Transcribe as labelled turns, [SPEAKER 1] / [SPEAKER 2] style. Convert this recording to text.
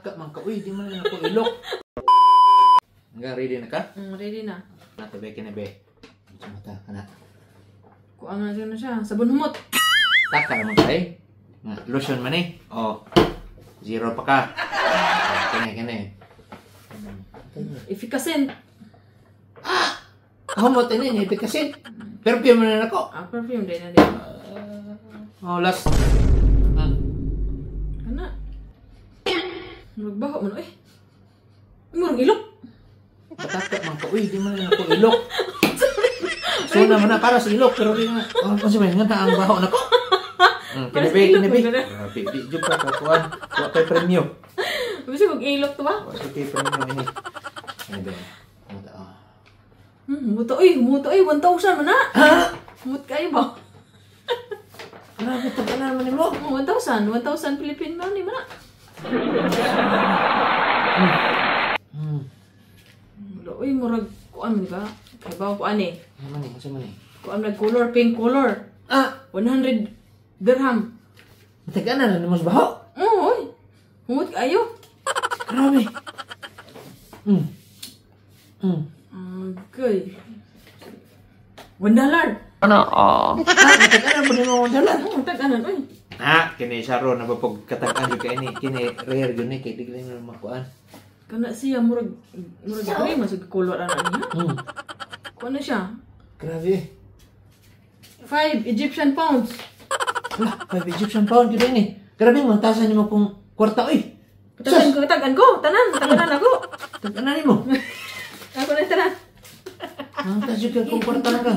[SPEAKER 1] Pataka man ka. Uy, di man lang ako ilok. Nga, ready na ka?
[SPEAKER 2] Ready na.
[SPEAKER 1] Natibay ka na, be. Mata ka na.
[SPEAKER 2] Kuha nga na siya. Sabon humot.
[SPEAKER 1] Taka naman ka eh. Lotion man eh. O, 0 pa ka. Kanya.
[SPEAKER 2] Efficacy.
[SPEAKER 1] Humot ini, efficacy. Perfume na ako.
[SPEAKER 2] Perfume din na din.
[SPEAKER 1] Last.
[SPEAKER 2] Kana. Magbaho mo eh. Murag ilok.
[SPEAKER 1] Pataka man ka. Uy, di man lang ako ilok. So naman na para sa ilok. Pero di nga. Kasi may nga ang baho na ko. Kinabi. Grabe, di dyan pa kakuan. Huwag kay premyo.
[SPEAKER 2] Bisa mag-ilok to ba?
[SPEAKER 1] Huwag kay premyo ini. Kinabi.
[SPEAKER 2] Humuto ay 1,000 man na. Humut kayo ba?
[SPEAKER 1] Grabe, taga naman mo.
[SPEAKER 2] 1,000 Philippine money man na. Uy, murag kuan di ba? Kay ba kuan eh.
[SPEAKER 1] Asa man eh?
[SPEAKER 2] Kuan nag color, pink color. 100 dirham.
[SPEAKER 1] Taga na rin mo sa baho.
[SPEAKER 2] Uy. Humut kayo.
[SPEAKER 1] Grabe.
[SPEAKER 2] Okay. $1.
[SPEAKER 1] Ano? Taga na mo din mo $1.
[SPEAKER 2] Taganan uy.
[SPEAKER 1] Kini Sharon nabapog katagan ka ini. Kini rare yun eh. Kaya di ka lang makuan.
[SPEAKER 2] Kana siya murag gray masig color ana niya. Kuan na siya.
[SPEAKER 1] Grabe.
[SPEAKER 2] 5 Egyptian pounds.
[SPEAKER 1] 5 Egyptian pound yun ini. Grabe, mantasan niyo mo kung kwarta oy.
[SPEAKER 2] Tagan ko. Taganan ako.
[SPEAKER 1] Taganan mo.
[SPEAKER 2] Ako na tanan.
[SPEAKER 1] Mantas yun kung kwarta na ka.